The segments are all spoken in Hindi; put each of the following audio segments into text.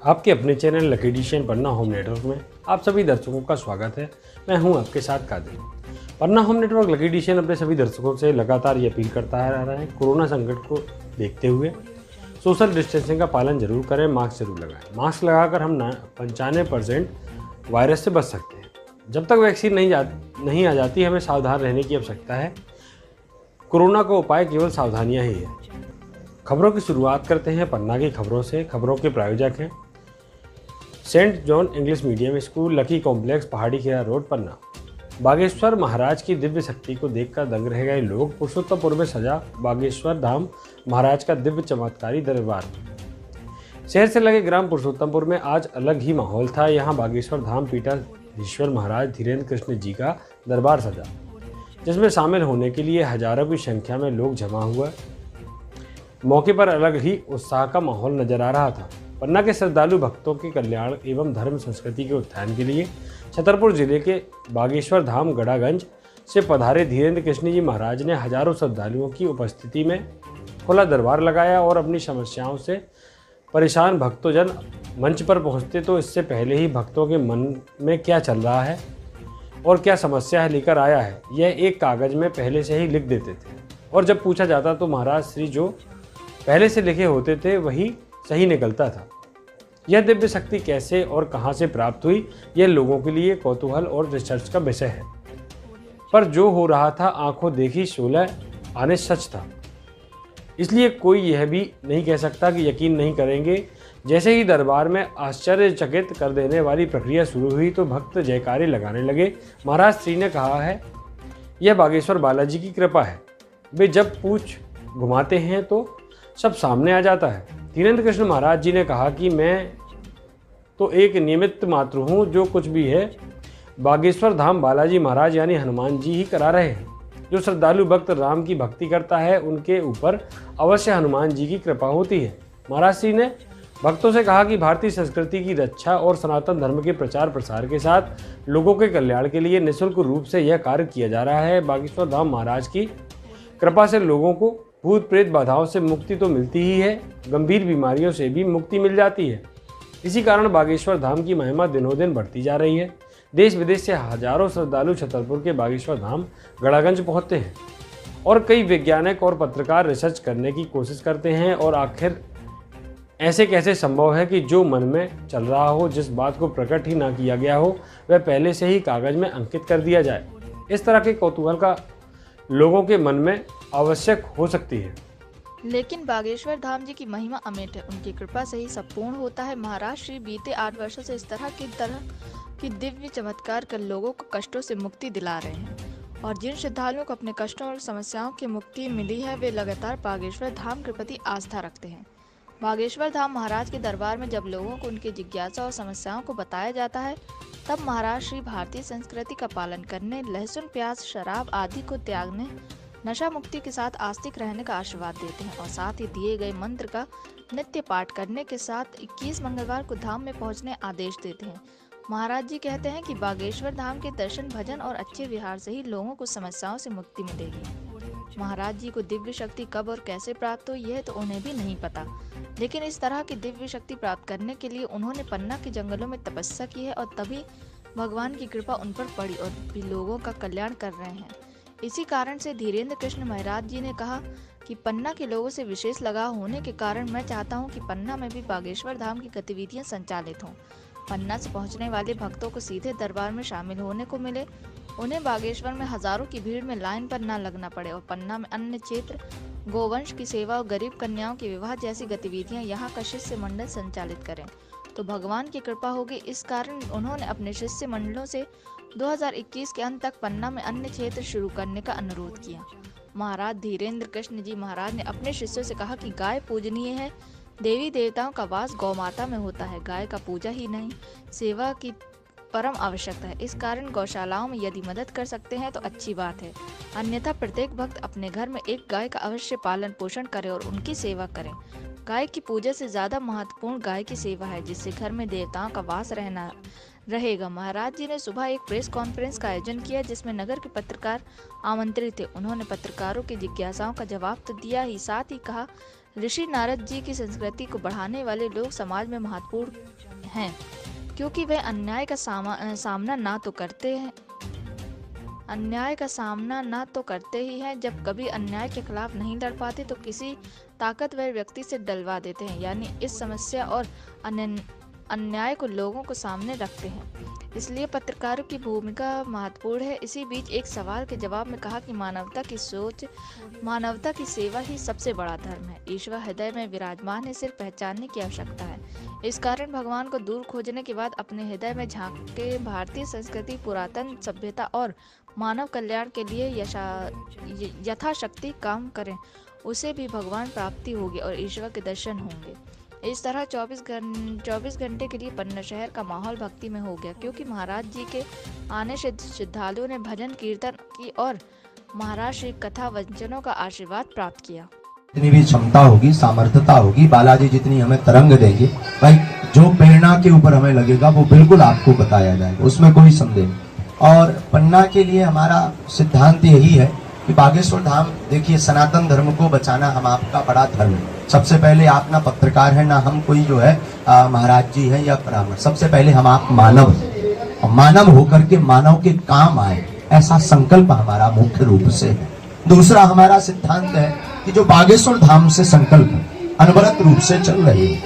आपके अपने चैनल लकी एडिशन पन्ना होम नेटवर्क में आप सभी दर्शकों का स्वागत है। मैं हूं आपके साथ कादिर। पन्ना होम नेटवर्क लकी एडिशन अपने सभी दर्शकों से लगातार ये अपील करता आ रहा है, कोरोना संकट को देखते हुए सोशल डिस्टेंसिंग का पालन जरूर करें, मास्क जरूर लगाएं। मास्क लगाकर हम 95% वायरस से बच सकते हैं। जब तक वैक्सीन नहीं आ जाती, हमें सावधान रहने की आवश्यकता है। कोरोना का उपाय केवल सावधानियां ही है। खबरों की शुरुआत करते हैं पन्ना की खबरों से। खबरों के प्रायोजक हैं saint John English medium school, lucky complex, Pahadi Kheda road, Panna. Bageshwar Maharaj की दिव्य शक्ति को देखकर दंग रह गए लोग। पुरुषोत्तमपुर में सजा बागेश्वर धाम महाराज का दिव्य चमत्कारी दरबार। शहर से लगे ग्राम पुरुषोत्तमपुर में आज अलग ही माहौल था। यहाँ बागेश्वर धाम पीठाधीश्वर महाराज धीरेन्द्र कृष्ण जी का दरबार सजा, जिसमें शामिल होने के लिए हजारों की संख्या में लोग जमा हुआ। मौके पर अलग ही उत्साह का माहौल नजर आ रहा था। पन्ना के श्रद्धालु भक्तों के कल्याण एवं धर्म संस्कृति के उत्थान के लिए छतरपुर जिले के बागेश्वर धाम गड़ागंज से पधारे धीरेन्द्र कृष्ण जी महाराज ने हजारों श्रद्धालुओं की उपस्थिति में खुला दरबार लगाया और अपनी समस्याओं से परेशान भक्तों मंच पर पहुंचते तो इससे पहले ही भक्तों के मन में क्या चल रहा है और क्या समस्या है लेकर आया है, यह एक कागज में पहले से ही लिख देते थे। और जब पूछा जाता तो महाराज श्री जो पहले से लिखे होते थे वही सही निकलता था। यह दिव्य शक्ति कैसे और कहां से प्राप्त हुई, यह लोगों के लिए कौतूहल और रिसर्च का विषय है। पर जो हो रहा था आंखों देखी 16 आने सच था, इसलिए कोई यह भी नहीं कह सकता कि यकीन नहीं करेंगे। जैसे ही दरबार में आश्चर्यचकित कर देने वाली प्रक्रिया शुरू हुई तो भक्त जयकारे लगाने लगे। महाराज श्री ने कहा है, यह बागेश्वर बालाजी की कृपा है। वे जब पूछ घुमाते हैं तो सब सामने आ जाता है। धीरेन्द्र कृष्ण महाराज जी ने कहा कि मैं तो एक निमित्त मात्र हूँ, जो कुछ भी है बागेश्वर धाम बालाजी महाराज यानी हनुमान जी ही करा रहे हैं। जो श्रद्धालु भक्त राम की भक्ति करता है उनके ऊपर अवश्य हनुमान जी की कृपा होती है। महाराज श्री ने भक्तों से कहा कि भारतीय संस्कृति की रक्षा और सनातन धर्म के प्रचार प्रसार के साथ लोगों के कल्याण के लिए निःशुल्क रूप से यह कार्य किया जा रहा है। बागेश्वर धाम महाराज की कृपा से लोगों को भूत प्रेत बाधाओं से मुक्ति तो मिलती ही है, गंभीर बीमारियों से भी मुक्ति मिल जाती है। इसी कारण बागेश्वर धाम की महिमा दिनों दिन बढ़ती जा रही है। देश विदेश से हजारों श्रद्धालु छतरपुर के बागेश्वर धाम गड़ागंज पहुंचते हैं और कई वैज्ञानिक और पत्रकार रिसर्च करने की कोशिश करते हैं और आखिर ऐसे कैसे संभव है कि जो मन में चल रहा हो, जिस बात को प्रकट ही ना किया गया हो, वह पहले से ही कागज में अंकित कर दिया जाए। इस तरह के कौतूहल का लोगों के मन में आवश्यक हो सकती है, लेकिन बागेश्वर धाम जी की महिमा अमिट है। उनकी कृपा से ही सब पूर्ण होता है। महाराज श्री बीते 8 वर्षों से इस तरह की दिव्य चमत्कार कर लोगों को कष्टों से मुक्ति दिला रहे हैं और जिन श्रद्धालुओं को अपने कष्टों और समस्याओं की मुक्ति मिली है वे लगातार बागेश्वर धाम के प्रति आस्था रखते हैं। बागेश्वर धाम महाराज के दरबार में जब लोगों को उनकी जिज्ञासा और समस्याओं को बताया जाता है तब महाराज श्री भारतीय संस्कृति का पालन करने, लहसुन प्याज शराब आदि को त्यागने, नशा मुक्ति के साथ आस्तिक रहने का आशीर्वाद देते हैं और साथ ही दिए गए मंत्र का नित्य पाठ करने के साथ 21 मंगलवार को धाम में पहुंचने आदेश देते हैं। महाराज जी कहते हैं कि बागेश्वर धाम के दर्शन, भजन और अच्छे विहार से ही लोगों को समस्याओं से मुक्ति मिलेगी। महाराज जी को दिव्य शक्ति कब और कैसे प्राप्त हुई यह तो उन्हें भी नहीं पता, लेकिन इस तरह की दिव्य शक्ति प्राप्त करने के लिए उन्होंने पन्ना के जंगलों में तपस्या की है और तभी भगवान की कृपा उन पर पड़ी और भी लोगों का कल्याण कर रहे हैं। इसी कारण से धीरेन्द्र कृष्ण महाराज जी ने कहा कि पन्ना के लोगों से विशेष लगाव होने के कारण मैं चाहता हूं कि पन्ना में भी बागेश्वर धाम की गतिविधियां संचालित हों। पन्ना से पहुंचने वाले भक्तों को सीधे दरबार में शामिल होने को मिले, उन्हें बागेश्वर में हजारों की भीड़ में लाइन पर न लगना पड़े और पन्ना में अन्य क्षेत्र, गोवंश की सेवा और गरीब कन्याओं के विवाह जैसी गतिविधियां यहाँ का शिष्य मंडल संचालित करें तो भगवान की कृपा होगी। इस कारण उन्होंने अपने शिष्य मंडलों से 2021 के अंत तक पन्ना में अन्य क्षेत्र शुरू करने का अनुरोध किया। महाराज धीरेन्द्र कृष्ण जी महाराज ने अपने शिष्यों से कहा कि गाय पूजनीय है, देवी देवताओं का वास गौ माता में होता है, गाय का पूजा ही नहीं सेवा की परम आवश्यकता है। इस कारण गौशालाओं में यदि मदद कर सकते हैं तो अच्छी बात है, अन्यथा प्रत्येक भक्त अपने घर में एक गाय का अवश्य पालन पोषण करे और उनकी सेवा करें। गाय की पूजा से ज्यादा महत्वपूर्ण गाय की सेवा है, जिससे घर में देवताओं का वास रहेगा। महाराज जी ने सुबह एक प्रेस कॉन्फ्रेंस का आयोजन किया जिसमें नगर के पत्रकार आमंत्रित थे। उन्होंने पत्रकारों की जिज्ञासाओं का जवाब तो दिया ही, साथ ही कहा ऋषि नारद जी की संस्कृति को बढ़ाने वाले लोग समाज में महत्वपूर्ण हैं, क्योंकि वे अन्याय का सामना ना तो करते ही हैं, जब कभी अन्याय के खिलाफ नहीं लड़ पाते तो किसी ताकतवर व्यक्ति से डलवा देते हैं, यानी इस समस्या और अन्याय को लोगों को सामने रखते हैं। इसलिए पत्रकारों की भूमिका महत्वपूर्ण है। इसी बीच एक सवाल के जवाब में कहा कि मानवता की सेवा ही सबसे बड़ा धर्म है। ईश्वर हृदय में विराजमान है, सिर्फ पहचानने की आवश्यकता है। इस कारण भगवान को दूर खोजने के बाद अपने हृदय में झांक के भारतीय संस्कृति, पुरातन सभ्यता और मानव कल्याण के लिए यथाशक्ति काम करें, उसे भी भगवान प्राप्ति होगी और ईश्वर के दर्शन होंगे। इस तरह 24 घंटे के लिए पन्ना शहर का माहौल भक्ति में हो गया, क्योंकि महाराज जी के आने से श्रद्धालुओं ने भजन कीर्तन की और महाराज श्री कथा वचनों का आशीर्वाद प्राप्त किया। जितनी भी क्षमता होगी, सामर्थ्यता होगी, बालाजी जितनी हमें तरंग देंगे, भाई जो प्रेरणा के ऊपर हमें लगेगा वो बिल्कुल आपको बताया जाएगा, उसमें कोई संदेह नहीं। और पन्ना के लिए हमारा सिद्धांत यही है कि बागेश्वर धाम, देखिए सनातन धर्म को बचाना हम आपका बड़ा धर्म है। सबसे पहले आप ना पत्रकार है, ना हम कोई जो है महाराज जी है या परामर्श, सबसे पहले हम आप मानव हैं, और मानव होकर के मानव के काम आए, ऐसा संकल्प हमारा मुख्य रूप से है। दूसरा हमारा सिद्धांत है कि जो बागेश्वर धाम से संकल्प अनवरत रूप से चल रहे हैं,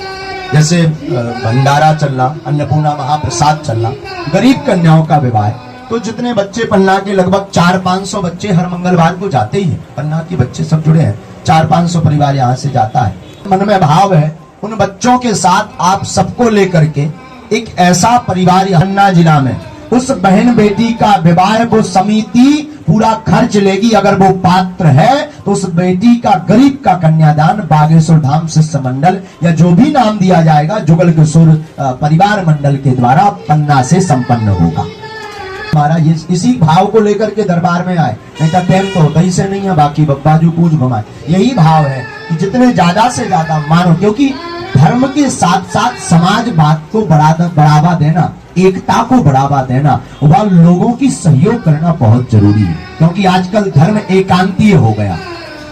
जैसे भंडारा चलना, अन्नपूर्णा महाप्रसाद चलना, गरीब कन्याओं का विवाह, तो जितने बच्चे पन्ना के लगभग 400-500 बच्चे हर मंगलवार को जाते ही हैं, पन्ना के बच्चे सब जुड़े हैं, 400-500 परिवार यहाँ से जाता है। मन में भाव है उन बच्चों के साथ आप सबको लेकर के एक ऐसा परिवार पन्ना जिला में, उस बहन बेटी का विवाह वो समिति पूरा खर्च लेगी, अगर वो पात्र है तो उस बेटी का गरीब का कन्यादान बागेश्वर धाम शिष्य मंडल या जो भी नाम दिया जाएगा जुगल किशोर परिवार मंडल के द्वारा पन्ना से संपन्न होगा। हमारा ये इसी भाव को लेकर के दरबार में आए, नहीं तो टाइम तो होता ही से नहीं है, बाकी बाजू पूछ घुमाए, यही भाव है कि जितने ज्यादा से ज्यादा मानो, क्योंकि धर्म के साथ साथ समाजवाद को बढ़ावा देना, एकता को बढ़ावा देना, वह लोगों की सहयोग करना बहुत जरूरी है। क्योंकि आजकल धर्म एकांतीय हो गया।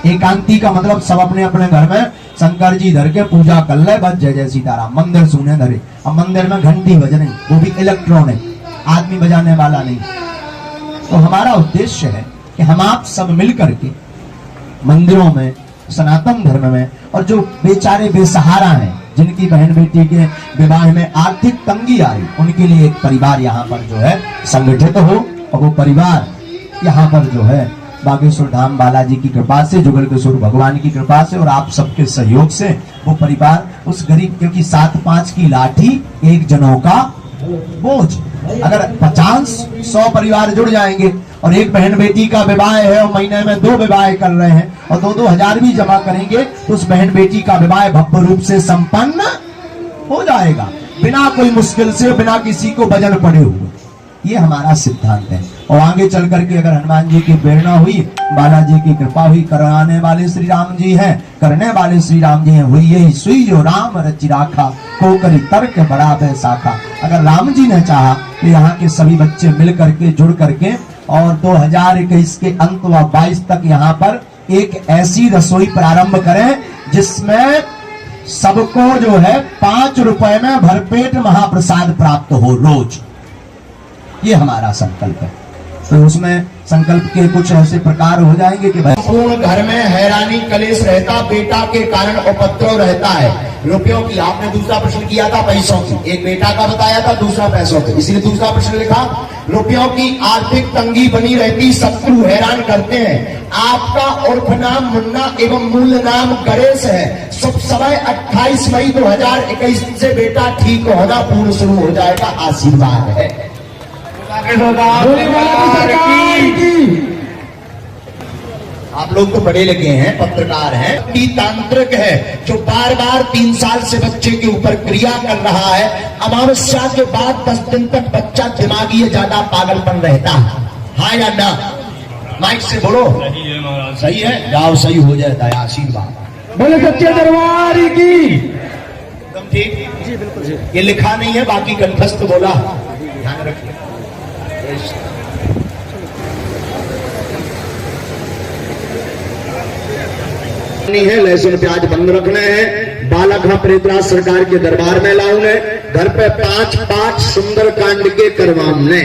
एकांती का मतलब सब अपने अपने घर में शंकर जी धर के पूजा कर ले, बस जय जय सीताराम, मंदिर सुने धरे। अब मंदिर में घंटी बज रही, वो भी इलेक्ट्रॉनिक, आदमी बजाने वाला नहीं। तो हमारा उद्देश्य है कि हम आप सब मिलकर के मंदिरों में, सनातन धर्म में, और जो बेचारे बेसहारा हैं, जिनकी बहन बेटी के विवाह में आर्थिक तंगी आ रही, उनके लिए एक परिवार यहाँ पर जो है संगठित हो, और वो परिवार यहाँ पर जो है बागेश्वर धाम बालाजी की कृपा से, जुगल किशोर भगवान की कृपा से और आप सबके सहयोग से वो परिवार उस गरीब, क्योंकि 7-5 की लाठी एक जनों का बोझ, अगर 50-100 परिवार जुड़ जाएंगे और एक बहन बेटी का विवाह है और महीने में 2 विवाह कर रहे हैं और 2-2 हजार भी जमा करेंगे तो उस बहन बेटी का विवाह भव्य रूप से संपन्न हो जाएगा, बिना कोई मुश्किल से, बिना किसी को वजन पड़े हुए। ये हमारा सिद्धांत है। और आगे चल करके अगर हनुमान जी की प्रेरणा हुई, बालाजी की कृपा हुई, कराने वाले श्री राम जी हैं, करने वाले श्री राम जी हैं, हुई यही सुई जो राम रचि राखा, को करी तर्क बड़ा बैसाखा। अगर राम जी ने चाहा तो यहाँ के सभी बच्चे मिल करके, जुड़ करके, और 2021 के अंत व 22 तक यहाँ पर एक ऐसी रसोई प्रारंभ करें जिसमें सबको जो है 5 रुपए में भरपेट महाप्रसाद प्राप्त हो रोज। ये हमारा संकल्प है। तो उसमें संकल्प के कुछ ऐसे प्रकार हो जाएंगे कि संपूर्ण घर में हैरानी कलेश रहता, बेटा के कारण उपद्रव रहता है। रुपयों की, आपने दूसरा प्रश्न किया था पैसों की, एक बेटा का बताया था, दूसरा पैसों की, इसलिए दूसरा प्रश्न लिखा। रुपयों की आर्थिक तंगी बनी रहती, शत्रु हैरान करते हैं। आपका उर्फ नाम मुन्ना एवं मूल नाम गणेश है। शुभ समय 28 मई 2021 से बेटा ठीक होना पूर्ण शुरू हो जाएगा, आशीर्वाद है। आप लोग तो पढ़े लिखे हैं, पत्रकार हैं, तांत्रिक है जो बार बार 3 साल से बच्चे के ऊपर क्रिया कर रहा है। अमावस्या के बाद 10 दिन तक बच्चा दिमागी ज्यादा पागलपन रहता है, हाँ या ना? माइक से बोलो। सही है, जाओ सही हो जाता है, आशीर्वाद। बोले सच्चे दरबार की। एकदम ठीक जी, बिल्कुल। ये लिखा नहीं है, बाकी कंठस्थ बोला, ध्यान रखिए। नहीं है, लहसुन प्याज बंद रखने हैं। बालक हाँ प्रेतराज सरकार के दरबार में लाऊंगे। घर पे 5 सुंदर कांड के करवाने,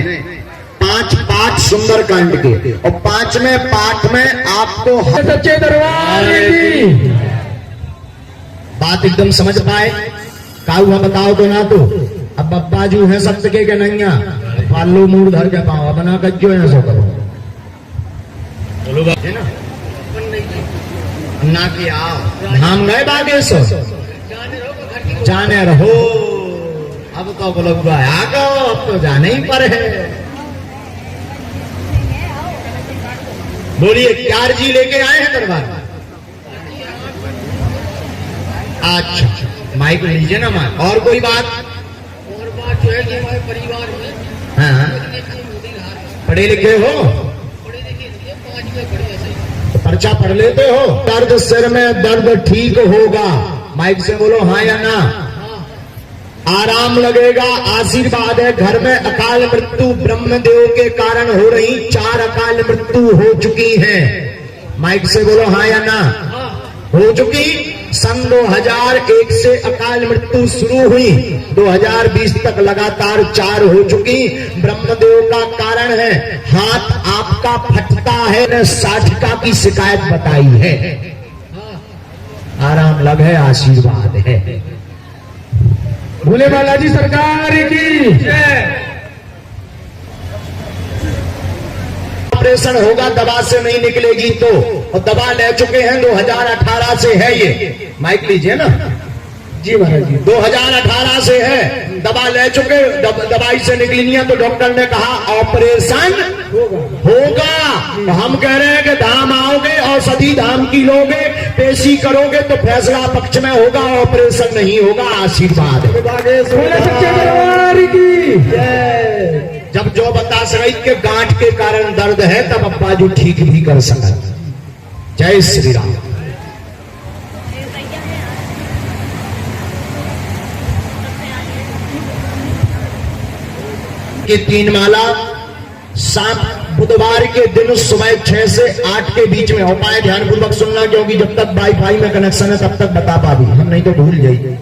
5 सुंदर कांड के, और 5वें पाठ में आपको सच्चे दरबार की बात एकदम समझ पाए। का हुआ बताओ तो ना। तो अब बब्बा जू है सत्य के नैया पालो मूड धर के पाओ बना कर जो है सो करो है ना कि आओ धाम गए बागेश्वर जाने रहो। अब तो बोलो आ गो, अब तो जाने ही पर है। बोलिए क्या अर्जी लेके आए हैं दरबार? अच्छा माइक लीजिए ना माइक। और कोई बात? और बात जो है कि हमारे परिवार में हाँ पढ़े लिखे हो, पढ़े लिखे 5 में पढ़े ऐसे तो पर्चा पढ़ लेते हो। दर्द सिर में दर्द ठीक होगा, माइक से बोलो हाँ या ना। आराम लगेगा, आशीर्वाद है। घर में अकाल मृत्यु ब्रह्मदेव के कारण हो रही 4 अकाल मृत्यु हो चुकी है। माइक से बोलो हाँ या ना। हो चुकी। सन 2001 से अकाल मृत्यु शुरू हुई, 2020 तक लगातार 4 हो चुकी। ब्रह्मदेव का कारण है। हाथ आपका फटता है न 60 की शिकायत बताई है। आराम लग है, आशीर्वाद है। भोले बालाजी सरकार की जय। ऑपरेशन होगा, दवा से नहीं निकलेगी तो, और दवा ले चुके हैं 2018 से है ये। माइक लीजिए ना जी महाराज जी। 2018 से है, दवा ले चुके, दवाई से निकली नहीं है तो डॉक्टर ने कहा ऑपरेशन होगा। तो हम कह रहे हैं कि धाम आओगे, औषधि धाम की लोगे, पेशी करोगे तो फैसला पक्ष में होगा, ऑपरेशन नहीं होगा। आशीर्वाद भोले सच्चे दरबार की जय। जब जो बता शरीर के गांठ के कारण दर्द है तब अब्बा जो ठीक भी कर सकता। जय श्री राम। के 3 माला शाम बुधवार के दिन सुबह 6 से 8 के बीच में हो पाए। ध्यान पूर्वक सुनना, क्योंकि जब तक वाईफाई में कनेक्शन है तब तक बता पा दी हम, नहीं तो भूल जाइए।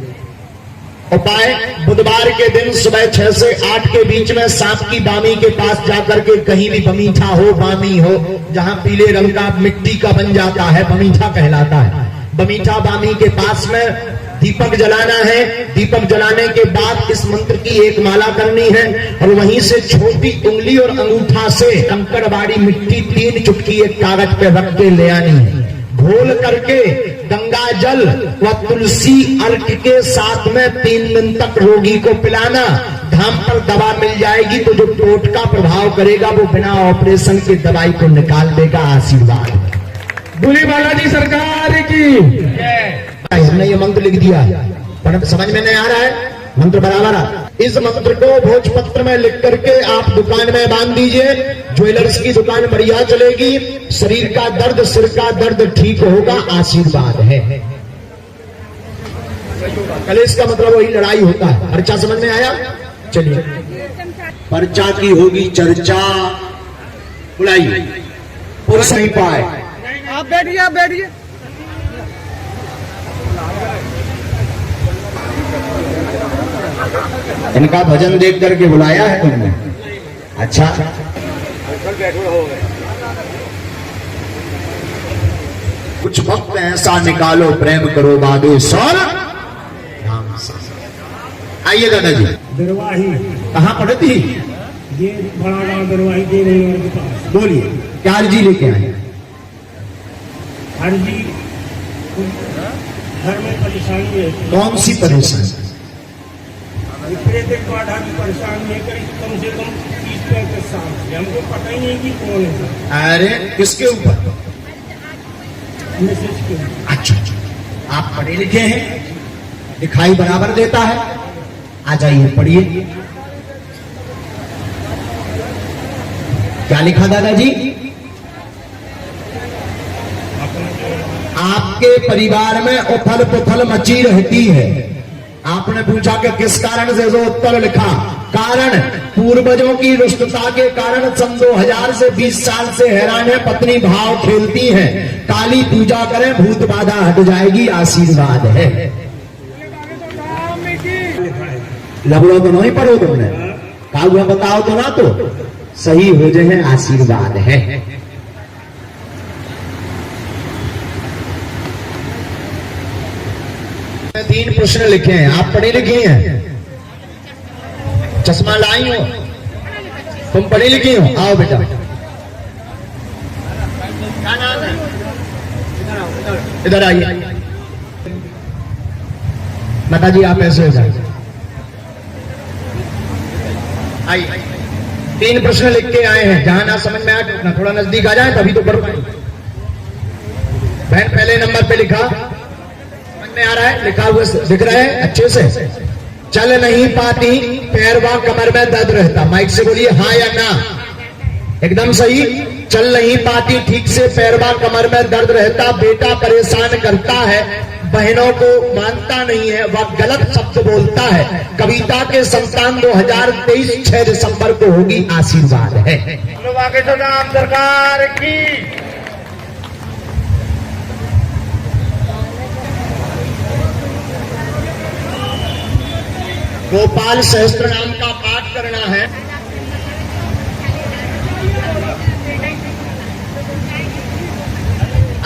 उपाय बुधवार के दिन सुबह 6 से 8 के बीच में सांप की बामी के पास जाकर के, कहीं भी बमीठा हो, बामी हो, जहां पीले रंग का मिट्टी का बन जाता है बमीठा कहलाता है। बमीठा बामी के पास में दीपक जलाना है। दीपक जलाने के बाद इस मंत्र की 1 माला करनी है, और वहीं से छोटी उंगली और अंगूठा से कंकड़बाड़ी मिट्टी 3 चुटकी एक कागज पे रख के ले आनी है। घोल करके गंगा जल व तुलसी अर्क के साथ में 3 दिन तक रोगी को पिलाना। धाम पर दवा मिल जाएगी तो जो टोटका प्रभाव करेगा वो बिना ऑपरेशन के दवाई को निकाल देगा। आशीर्वाद भोले बालाजी सरकार की जय। हमने ये मंत्र लिख दिया, पर समझ में नहीं आ रहा है। मंत्र बराबर है। इस मंत्र को भोजपत्र में लिख करके आप दुकान में बांध दीजिए। ज्वेलर्स की दुकान बढ़िया चलेगी। शरीर का दर्द, सिर का दर्द ठीक होगा। आशीर्वाद है। कलेश का मतलब वही लड़ाई होता है। पर्चा समझ में आया? चलिए पर्चा की होगी चर्चा। बुलाइए पुरुष नहीं पाए। आप बैठिए, आप बैठिए। इनका भजन देख करके बुलाया है तुमने? अच्छा, कुछ वक्त ऐसा निकालो प्रेम करो बागेश्वर। आइए दादाजी। दरवाही कहाँ पढ़ती? ये बड़ा गांव दरवाही दे रही है उनके पास। बोलिए क्या अर्जी लेके आए? हर जी घर में परेशानी है। कौन सी परेशानी? प्रेत बाधा की परेशानी है। करीब कम से कम 30-35 साल से हमको पता ही नहीं कि कौन है। अरे किसके ऊपर? मैसेज के। अच्छा, आप पढ़े लिखे हैं, दिखाई बराबर देता है। आ जाइए पढ़िए। क्या लिखा दादाजी? आपके परिवार में उथल पुथल मची रहती है। आपने पूछा कि किस कारण से, जो उत्तर लिखा कारण पूर्वजों की रुष्टता के कारण सन 2000 से 20 साल से हैरान है, पत्नी भाव खेलती है, काली पूजा करें भूत बाधा हट जाएगी, आशीर्वाद है। लगलो तो नहीं पढ़ो तुमने, कागुआ बताओ तो ना, तो सही हो जाए, आशीर्वाद है। तीन प्रश्न लिखे हैं, आप पढ़े लिखे हैं, चश्मा लाई हो, तुम पढ़ी लिखी हो, आओ बेटा। क्या नाम है? इधर आइए माता जी, आप ऐसे हो जाए, आइए। तीन प्रश्न लिख के आए हैं, जहां ना समझ में आए ना थोड़ा नजदीक आ जाए तभी तो पढ़ो। बहन पहले नंबर पे लिखा, समझ में आ रहा है, लिखा हुआ दिख रहा है अच्छे से। चल नहीं पाती, पैर व कमर में दर्द रहता, माइक से बोलिए हाँ या ना। एकदम सही, चल नहीं पाती ठीक से, पैर व कमर में दर्द रहता, बेटा परेशान करता है, बहनों को मानता नहीं है, वह गलत शब्द बोलता है, कविता के संतान 2023 6 दिसंबर को होगी, आशीर्वाद है। नाम सरकार की। गोपाल सहस्त्र नाम का पाठ करना है।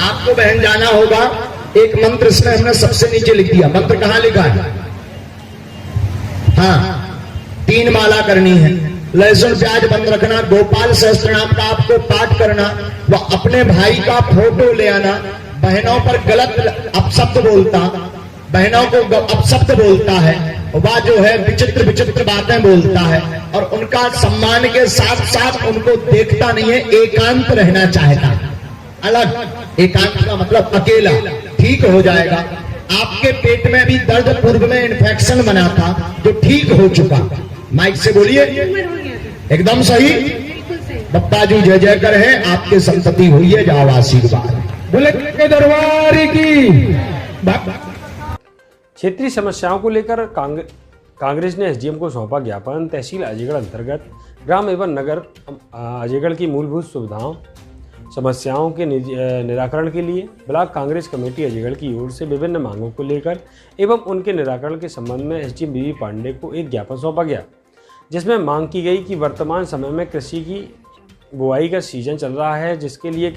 आपको बहन जाना होगा, एक मंत्र इसमें हमने सबसे नीचे लिख दिया, मंत्र कहां लिखा है? हाँ, 3 माला करनी है, लहसुन प्याज बंद रखना, गोपाल सहस्त्र नाम का आपको पाठ करना, वह अपने भाई का फोटो ले आना, बहनों पर गलत अपशब्द बोलता, बहनों को अपशब्द बोलता है, वह जो है विचित्र विचित्र बातें बोलता है, और उनका सम्मान के साथ साथ उनको देखता नहीं है, एकांत रहना चाहता है। अलग एकांत का मतलब अकेला, ठीक हो जाएगा। आपके पेट में भी दर्द पूर्व में इन्फेक्शन बना था जो ठीक हो चुका, माइक से बोलिए एकदम सही। बप्पा जी जय जय कर है, आपके संतति हुई है, जाओ आशीर्वाद। बोले के दरबार की। क्षेत्रीय समस्याओं को लेकर कांग्रेस ने एसडीएम को सौंपा ज्ञापन। तहसील अजयगढ़ अंतर्गत ग्राम एवं नगर अजयगढ़ की मूलभूत सुविधाओं समस्याओं के निराकरण के लिए ब्लॉक कांग्रेस कमेटी अजयगढ़ की ओर से विभिन्न मांगों को लेकर एवं उनके निराकरण के संबंध में एसडीएम बीवी पांडे को एक ज्ञापन सौंपा गया, जिसमें मांग की गई कि वर्तमान समय में कृषि की बुआई का सीजन चल रहा है, जिसके लिए